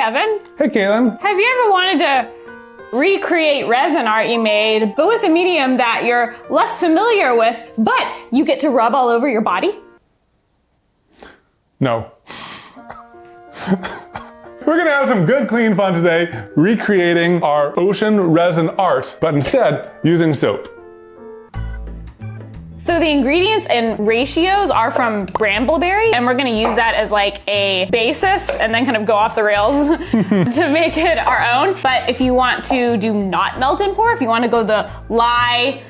Evan. Hey, Katelyn. Have you ever wanted to recreate resin art you made, but with a medium that you're less familiar with, but you get to rub all over your body? No. We're gonna have some good, clean fun today, recreating our ocean resin art, but instead using soap. So the ingredients and ratios are from brambleberry, and we're gonna use that as like a basis and then kind of go off the rails to make it our own. But if you want to do not melt and pour, if you want to go the lye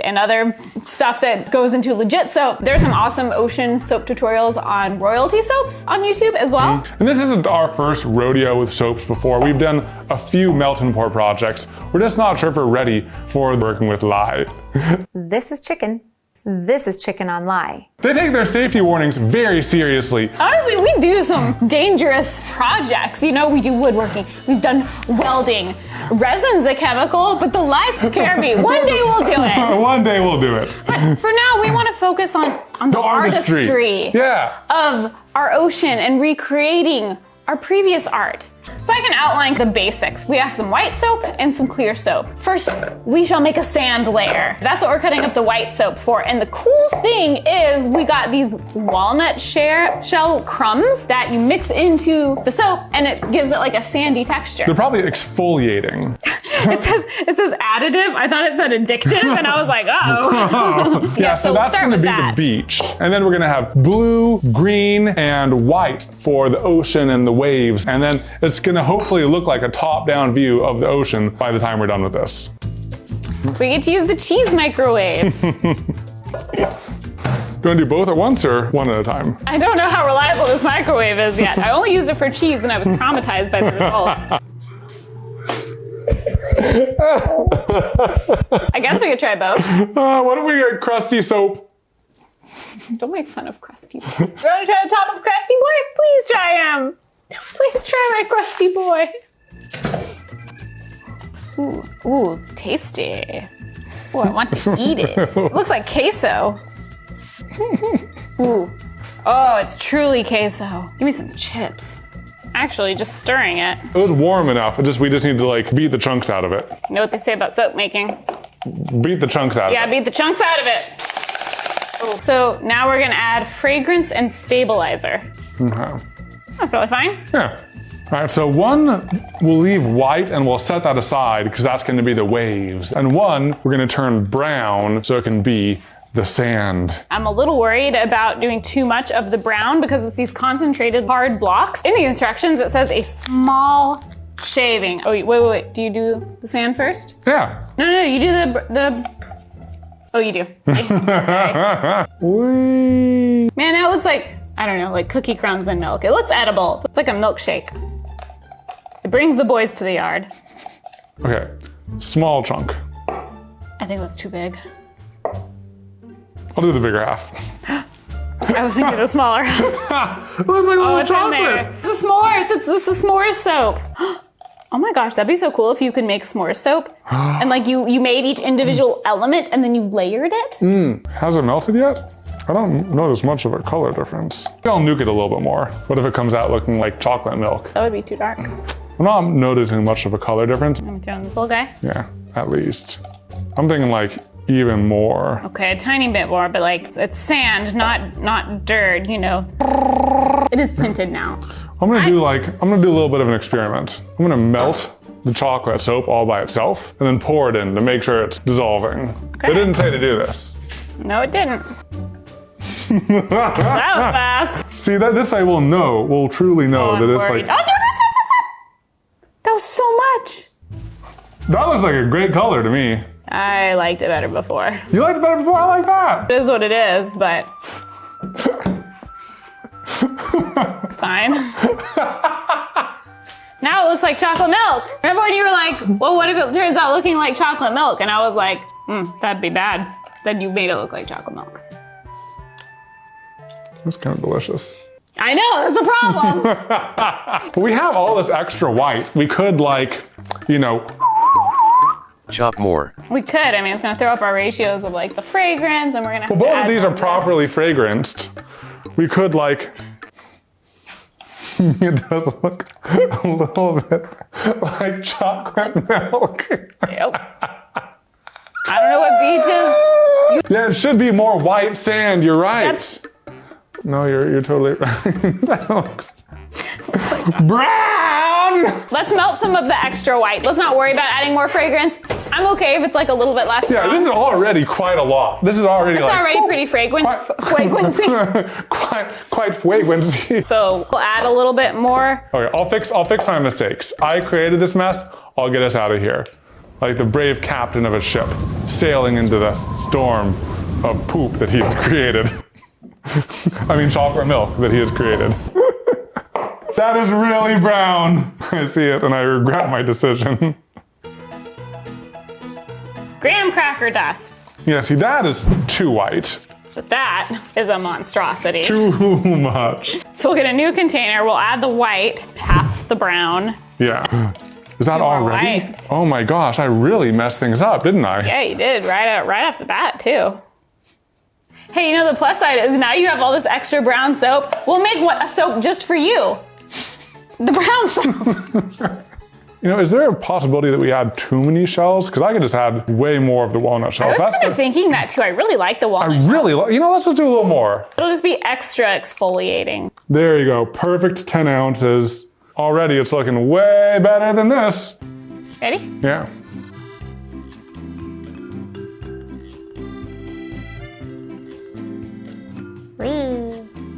and other stuff that goes into legit soap, there's some awesome ocean soap tutorials on royalty soaps on YouTube as well. And this isn't our first rodeo with soaps before. We've done a few melt and pour projects. We're just not sure if we're ready for working with lye. This is chicken. This is chicken on lye. They take their safety warnings very seriously. Honestly, we do some dangerous projects. You know, we do woodworking, we've done welding. Resin's a chemical, but the lies scare me. One day we'll do it. One day we'll do it. But for now, we want to focus on the artistry of our ocean and recreating our previous art. So I can outline the basics. We have some white soap and some clear soap. First, we shall make a sand layer. That's what we're cutting up the white soap for. And the cool thing is we got these walnut shell crumbs that you mix into the soap and it gives it like a sandy texture. They're probably exfoliating. It says additive. I thought it said addictive and I was like, uh-oh. Yeah, so that's gonna be the beach. And then we're gonna have blue, green, and white for the ocean and the waves. And then it's gonna hopefully look like a top-down view of the ocean by the time we're done with this. We get to use the cheese microwave. Do you wanna do both at once or one at a time? I don't know how reliable this microwave is yet. I only used it for cheese and I was traumatized by the results. I guess we could try both. What if we get crusty soap? Don't make fun of Crusty Boy. You wanna try the top of Crusty Boy? Please try him. Please try my Crusty Boy. Ooh, tasty. Ooh, I want to eat it. It looks like queso. Ooh. Oh, it's truly queso. Give me some chips. Actually, just stirring it. It was warm enough. We just need to like beat the chunks out of it. You know what they say about soap making? Beat the chunks out of it. Yeah, beat the chunks out of it. Ooh. So now we're gonna add fragrance and stabilizer. Okay. That's probably fine. Yeah. All right, so one we'll leave white and we'll set that aside because that's gonna be the waves. And one we're gonna turn brown so it can be the sand. I'm a little worried about doing too much of the brown because it's these concentrated hard blocks. In the instructions, it says a small shaving. Oh, wait. Do you do the sand first? Yeah. No, you do the oh, you do. Man, that looks like, I don't know, like cookie crumbs and milk. It looks edible. It's like a milkshake. It brings the boys to the yard. Okay, small chunk. I think that's too big. I'll do the bigger half. I was thinking the smaller half. It looks like a little It's chocolate. in there. It's a s'mores. This is s'mores soap. Oh my gosh, that'd be so cool if you could make s'mores soap. And like you made each individual element and then you layered it. Has it melted yet? I don't notice much of a color difference. I'll nuke it a little bit more. What if it comes out looking like chocolate milk? That would be too dark. I'm not noticing much of a color difference. I'm doing this little guy. Yeah, at least. I'm thinking like even more. Okay, a tiny bit more, but like it's sand, not dirt, you know. It is tinted now. I'm gonna do a little bit of an experiment. I'm gonna melt the chocolate soap all by itself and then pour it in to make sure it's dissolving. Okay. They didn't say to do this. No, it didn't. That was fast. See, this way we'll truly know that it's like. Oh, stop. That was so much. That looks like a great color to me. I liked it better before. You liked it better before? I like that. It is what it is, but it's fine. Now it looks like chocolate milk. Remember when you were like, well, what if it turns out looking like chocolate milk? And I was like, that'd be bad. Then you made it look like chocolate milk. It's kind of delicious. I know, that's the problem. We have all this extra white. We could chop more. We could. I mean, it's gonna throw up our ratios of like the fragrance, and we're gonna have both to add of these are more. properly fragranced. We could It does look a little bit like chocolate milk. Yep. I don't know what beach is. Yeah, it should be more white sand. You're right. No, you're totally right. That looks brown. Let's melt some of the extra white. Let's not worry about adding more fragrance. I'm okay if it's like a little bit less. Yeah, strong. this is already quite a lot. This is already It's already pretty fragrancy. quite fragrancy. So we'll add a little bit more. Okay, I'll fix my mistakes. I created this mess. I'll get us out of here. Like the brave captain of a ship sailing into the storm of poop that he has created. I mean chocolate milk that he has created. That is really brown. I see it and I regret my decision. Graham cracker dust. Yeah, see that is too white. But that is a monstrosity. Too much. So we'll get a new container. We'll add the white, half the brown. Yeah. Is that More already? white. Oh my gosh, I really messed things up, didn't I? Yeah, you did right off the bat too. Hey, you know the plus side is now you have all this extra brown soap. We'll make a soap just for you. The brown soap. You know, is there a possibility that we add too many shells? Because I could just add way more of the walnut shells. I was kind of thinking that too. I really like the walnut I really shells. you know, let's just do a little more. It'll just be extra exfoliating. There you go, perfect 10 ounces. Already it's looking way better than this. Ready? Yeah.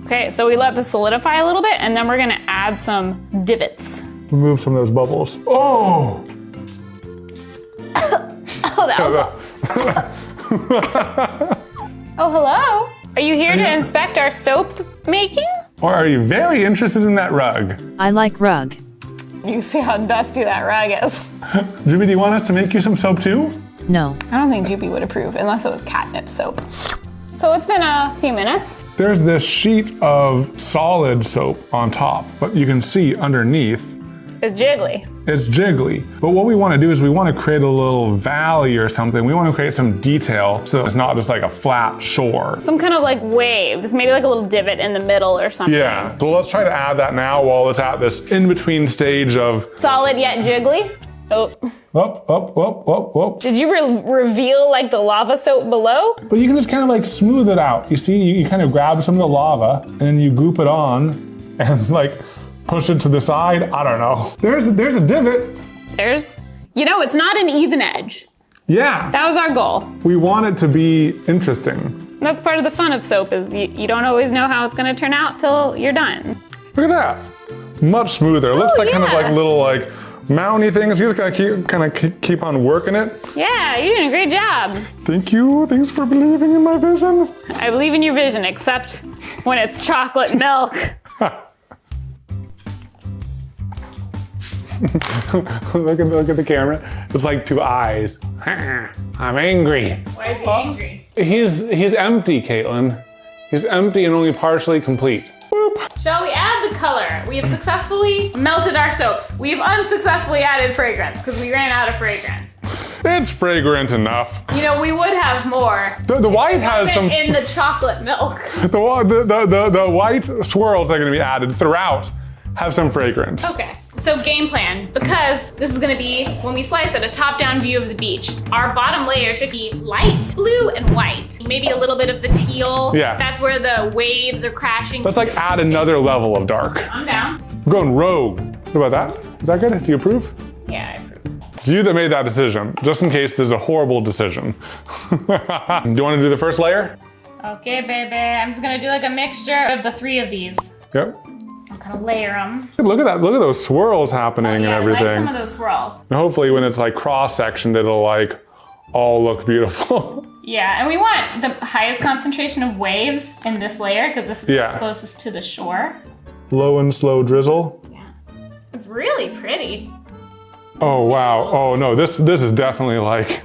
Okay, so we let this solidify a little bit and then we're gonna add some divots. Remove some of those bubbles. Oh! Oh, that Oh, hello. Are you here to inspect our soap making? Or are you very interested in that rug? I like rug. You see how dusty that rug is. Jimmy, do you want us to make you some soap too? No. I don't think Juby would approve unless it was catnip soap. So it's been a few minutes. There's this sheet of solid soap on top, but you can see underneath It's jiggly. it's jiggly. But what we want to do is we want to create a little valley or something. We want to create some detail so it's not just like a flat shore. Some kind of like waves, maybe like a little divot in the middle or something. Yeah, so let's try to add that now while it's at this in-between stage of Solid yet jiggly. Oh. whoop. Did you reveal like the lava soap below? But you can just kind of like smooth it out. You see, you kind of grab some of the lava and then you goop it on and like push it to the side. I don't know. There's a divot. You know, it's not an even edge. Yeah. That was our goal. We want it to be interesting. That's part of the fun of soap is you don't always know how it's gonna turn out till you're done. Look at that. Much smoother. It looks like kind of yeah. like little like mounty things. You just gotta keep on working it. Yeah, you're doing a great job. Thank you. Thanks for believing in my vision. I believe in your vision, except when it's chocolate milk. Look at the camera. It's like two eyes. I'm angry. Why is he angry? He's empty, Katelyn. He's empty and only partially complete. Boop. Shall we add the color? We have successfully melted our soaps. We have unsuccessfully added fragrance because we ran out of fragrance. It's fragrant enough. You know, we would have more. The white has some. In the chocolate milk. The white swirls that are going to be added throughout have some fragrance. Okay. So game plan, because this is gonna be, when we slice it, a top-down view of the beach. Our bottom layer should be light blue and white. Maybe a little bit of the teal. Yeah. That's where the waves are crashing. Let's like add another level of dark. I'm down. I'm going rogue. What about that? Is that good? Do you approve? Yeah, I approve. It's you that made that decision, just in case there's a horrible decision. Do you want to do the first layer? Okay, baby. I'm just gonna do like a mixture of the three of these. Yep. I'm gonna layer them. Look at that. Look at those swirls happening and everything. I like some of those swirls. And hopefully when it's like cross-sectioned, it'll like all look beautiful. Yeah, and we want the highest concentration of waves in this layer because this is the closest to the shore. Low and slow drizzle. Yeah. It's really pretty. Oh, wow. Oh, no, this is definitely like,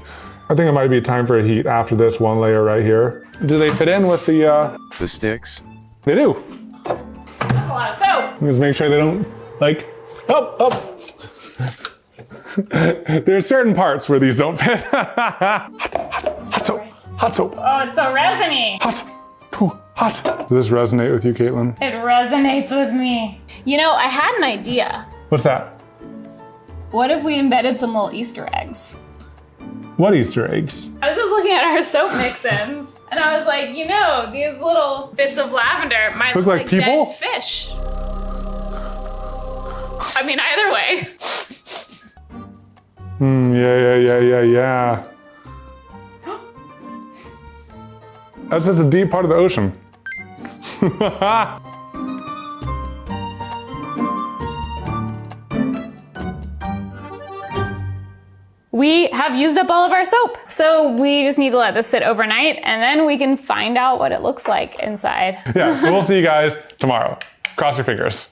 I think it might be time for a heat after this one layer right here. Do they fit in with the sticks? They do. That's a lot of soap. Just make sure they don't like, up. There's certain parts where these don't fit. Hot soap. Oh, it's so resiny. Hot. Does this resonate with you, Katelyn? It resonates with me. You know, I had an idea. What's that? What if we embedded some little Easter eggs? What Easter eggs? I was just looking at our soap mix-ins, and I was like, you know, these little bits of lavender might look like people? dead fish. I mean, either way. Yeah. That's just a deep part of the ocean. We have used up all of our soap, so we just need to let this sit overnight, and then we can find out what it looks like inside. Yeah, so we'll see you guys tomorrow. Cross your fingers.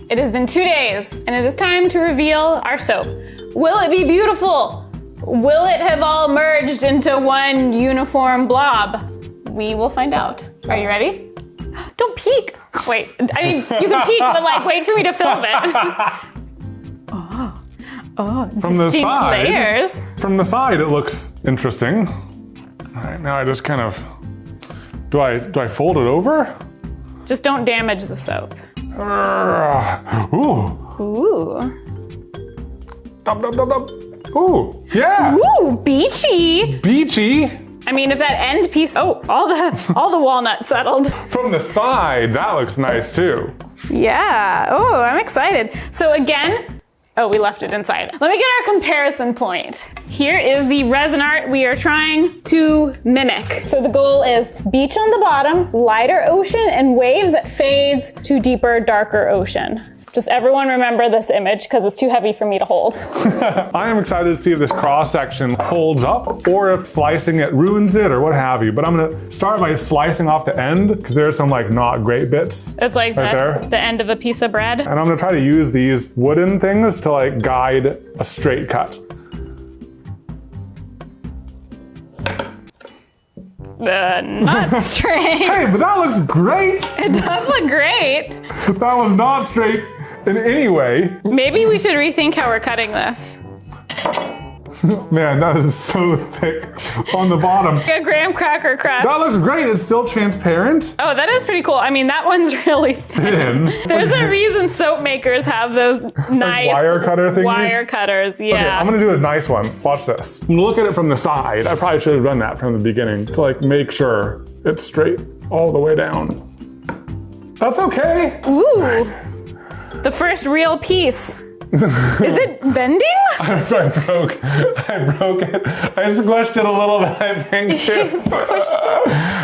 It has been 2 days, and it is time to reveal our soap. Will it be beautiful? Will it have all merged into one uniform blob? We will find out. Are you ready? Don't peek. Wait, I mean, you can peek, but like, wait for me to film it. Oh, from the side, layers. From the side, it looks interesting. All right, now I just kind of, do I fold it over? Just don't damage the soap. Ooh. Ooh, yeah. Ooh, beachy. Beachy. I mean, if that end piece, all the walnut settled. From the side, that looks nice too. Yeah, oh, I'm excited. So again, oh, we left it inside. Let me get our comparison point. Here is the resin art we are trying to mimic. So the goal is beach on the bottom, lighter ocean, and waves that fades to deeper, darker ocean. Just everyone remember this image because it's too heavy for me to hold. I am excited to see if this cross section holds up or if slicing it ruins it or what have you. But I'm gonna start by slicing off the end because there's some like not great bits. It's like right the end of a piece of bread. And I'm gonna try to use these wooden things to like guide a straight cut. Not straight. Hey, but that looks great. It does look great. That was not straight in any way. Maybe we should rethink how we're cutting this. Man, that is so thick on the bottom. Like a graham cracker crust. That looks great. It's still transparent. Oh, that is pretty cool. I mean, that one's really thin. There's a reason soap makers have those nice wire cutter thingies? Wire cutters, yeah. Okay, I'm gonna do a nice one. Watch this. I'm gonna look at it from the side. I probably should have done that from the beginning to like make sure it's straight all the way down. That's okay. Ooh, the first real piece. Is it bending? I broke it. I squished it a little bit, I think, too.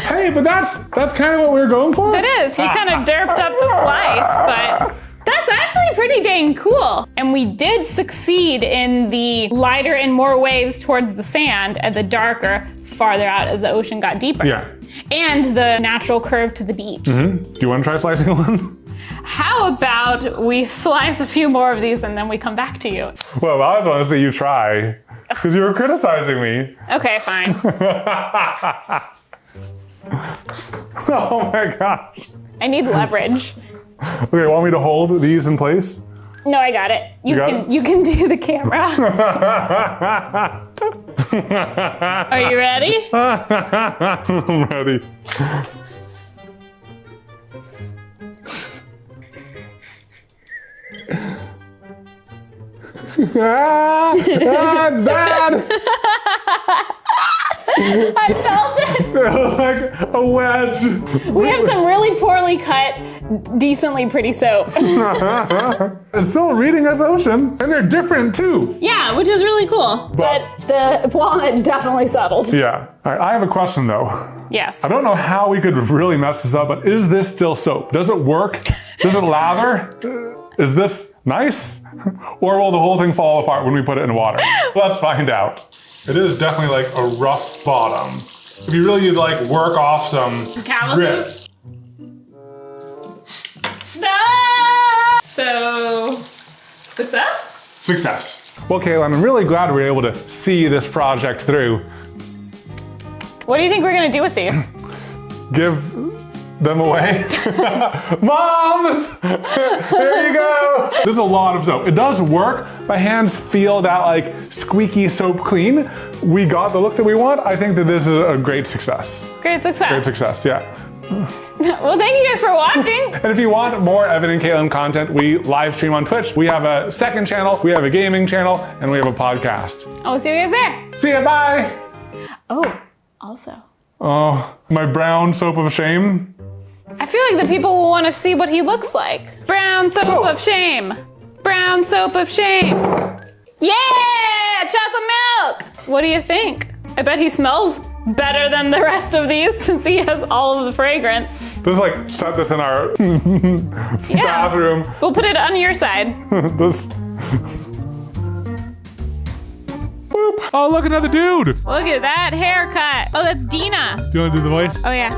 Hey, but that's kind of what we were going for? It is. You kind of derped up the slice, but that's actually pretty dang cool. And we did succeed in the lighter and more waves towards the sand and the darker farther out as the ocean got deeper. Yeah. And the natural curve to the beach. Mm-hmm. Do you want to try slicing one? How about we slice a few more of these and then we come back to you? Well, I just want to see you try, because you were criticizing me. Okay, fine. Oh my gosh. I need leverage. Okay, want me to hold these in place? No, I got it. You can do the camera. Are you ready? I'm ready. Bad! I felt it. Like a wedge. We have some really poorly cut, decently pretty soap. It's still reading as ocean, and they're different too. Yeah, which is really cool. But the walnut definitely settled. Yeah. All right, I have a question though. Yes. I don't know how we could really mess this up, but is this still soap? Does it work? Does it lather? Is this nice? Or will the whole thing fall apart when we put it in water? Let's find out. It is definitely like a rough bottom. If you really need to like work off some calluses. No! So, success? Success. Well, Katelyn, I'm really glad we were able to see this project through. What do you think we're gonna do with these? Give them away. Moms! Here you go! This is a lot of soap. It does work. My hands feel that like squeaky soap clean. We got the look that we want. I think that this is a great success. Great success. Great success, yeah. Well, thank you guys for watching. And if you want more Evan and Katelyn content, we live stream on Twitch. We have a second channel, we have a gaming channel, and we have a podcast. I'll see you guys there. See ya, bye. Oh, also. Oh, my brown soap of shame. I feel like the people will want to see what he looks like. Brown soap of shame. Brown soap of shame. Yeah, chocolate milk. What do you think? I bet he smells better than the rest of these since he has all of the fragrance. Just like set this in our bathroom. We'll put it on your side. This. Oh, look, another dude. Look at that haircut. Oh, that's Dina. Do you want to do the voice? Oh, yeah.